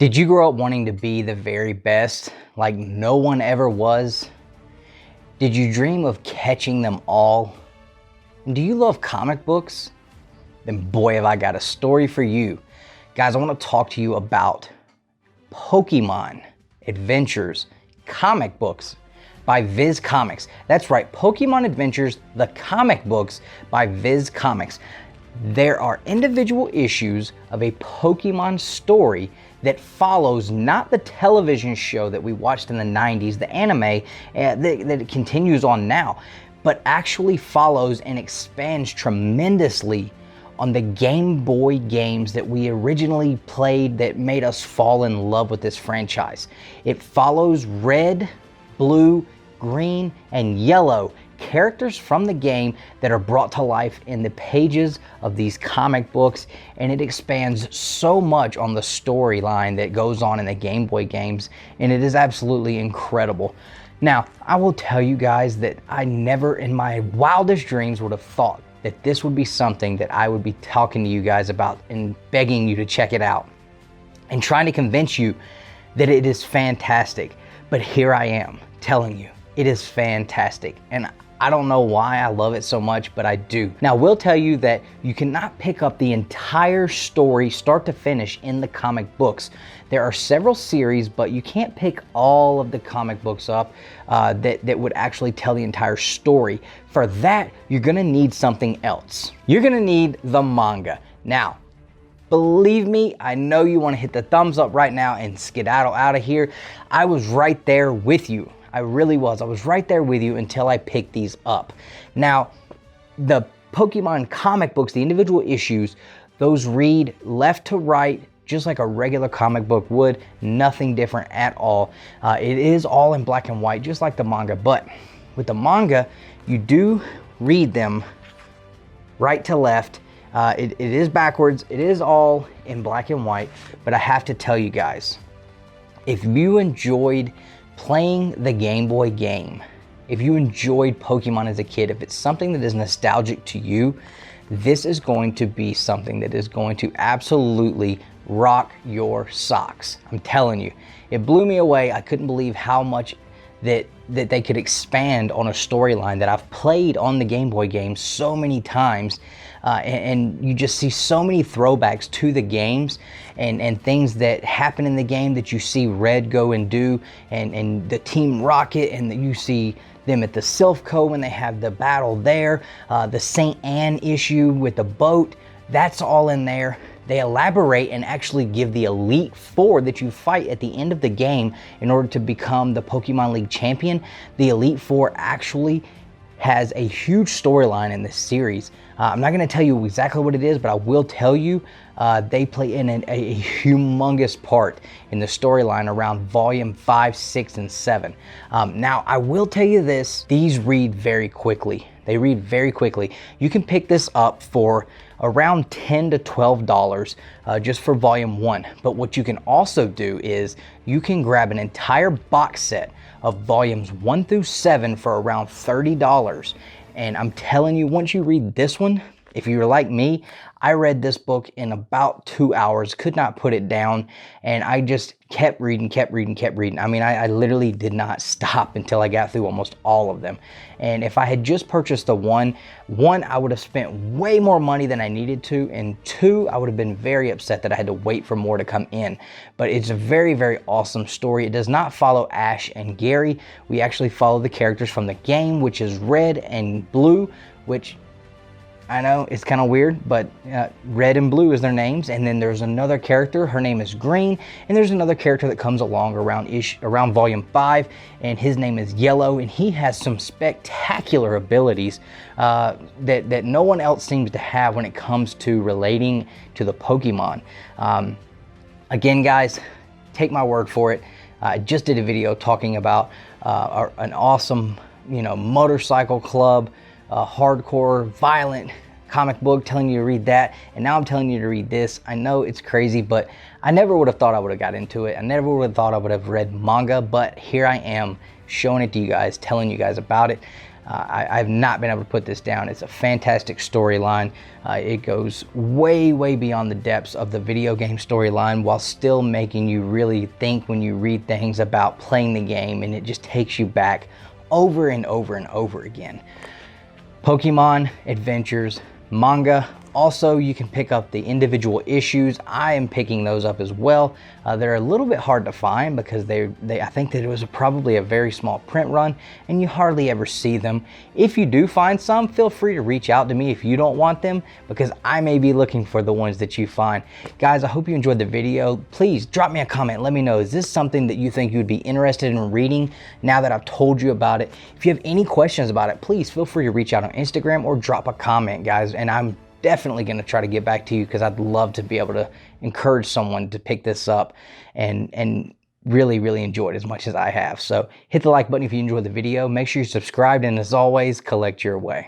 Did you grow up wanting to be the very best, like no one ever was? Did you dream of catching them all? And do you love comic books? Then boy, have I got a story for you. Guys, I want to talk to you about Pokemon Adventures comic books by Viz Comics. That's right, Pokemon Adventures, the comic books by Viz Comics. There are individual issues of a Pokemon story that follows not the television show that we watched in the 90s, the anime that it continues on now, but actually follows and expands tremendously on the Game Boy games that we originally played that made us fall in love with this franchise. It follows red, blue, green, and yellow characters from the game that are brought to life in the pages of these comic books, and it expands so much on the storyline that goes on in the Game Boy games, and it is absolutely incredible. Now, I will tell you guys that I never in my wildest dreams would have thought that this would be something that I would be talking to you guys about and begging you to check it out and trying to convince you that it is fantastic. But here I am telling you, it is fantastic. And I don't know why I love it so much, but I do. Now, we'll tell you that you cannot pick up the entire story start to finish in the comic books. There are several series, but you can't pick all of the comic books up that would actually tell the entire story. For that, you're gonna need something else. You're gonna need the manga. Now, believe me, I know you wanna hit the thumbs up right now and skedaddle out of here. I was right there with you. I really was. I was right there with you until I picked these up. Now, the Pokemon comic books, the individual issues, those read left to right, just like a regular comic book would. Nothing different at all. It is all in black and white, just like the manga. But with the manga, you do read them right to left. It is backwards. It is all in black and white. But I have to tell you guys, if you enjoyed playing the Game Boy game, if you enjoyed Pokemon as a kid, if it's something that is nostalgic to you, this is going to be something that is going to absolutely rock your socks. I'm telling you, it blew me away. I couldn't believe how much that they could expand on a storyline that I've played on the Game Boy game so many times. And you just see so many throwbacks to the games and things that happen in the game that you see Red go and do, and the Team Rocket, and you see them at the Silph when they have the battle there, the St. Anne issue with the boat, that's all in there. They elaborate and actually give the Elite Four that you fight at the end of the game in order to become the Pokemon League champion. The Elite Four actually has a huge storyline in this series. I'm not going to tell you exactly what it is, but I will tell you they play in a humongous part in the storyline around volume 5, 6, and 7. Now, I will tell you this, these read very quickly. They read very quickly. You can pick this up for around $10 to $12 just for volume 1. But what you can also do is you can grab an entire box set of volumes 1 through 7 for around $30. And I'm telling you, once you read this one, if you're like me, I read this book in about 2 hours, could not put it down, and I just kept reading. I mean, I literally did not stop until I got through almost all of them. And if I had just purchased the one, I would have spent way more money than I needed to, and 2, I would have been very upset that I had to wait for more to come in. But it's a very, very awesome story. It does not follow Ash and Gary. We actually follow the characters from the game, which is Red and Blue, which I know it's kind of weird, but Red and Blue is their names. And then there's another character, her name is Green, and there's another character that comes along around volume 5, and his name is Yellow, and he has some spectacular abilities that no one else seems to have when it comes to relating to the Pokemon. Again, guys, take my word for it. I just did a video talking about an awesome, motorcycle club, hardcore, violent comic book, telling you to read that, and now I'm telling you to read this. I know it's crazy, but I never would have thought I would have got into it. I never would have thought I would have read manga, but here I am showing it to you guys, telling you guys about it. I've not been able to put this down. It's a fantastic storyline. It goes way, way beyond the depths of the video game storyline while still making you really think when you read things about playing the game, and it just takes you back over and over and over again. Pokemon Adventures manga. Also, you can pick up the individual issues. I am picking those up as well. They're a little bit hard to find because I think that it was probably a very small print run and you hardly ever see them. If you do find some, feel free to reach out to me if you don't want them, because I may be looking for the ones that you find. Guys, I hope you enjoyed the video. Please drop me a comment. Let me know, is this something that you think you would be interested in reading now that I've told you about it? If you have any questions about it, please feel free to reach out on Instagram or drop a comment, guys, and I'm definitely going to try to get back to you because I'd love to be able to encourage someone to pick this up and really, really enjoy it as much as I have. So hit the like button if you enjoyed the video. Make sure you're subscribed, and as always, collect your way.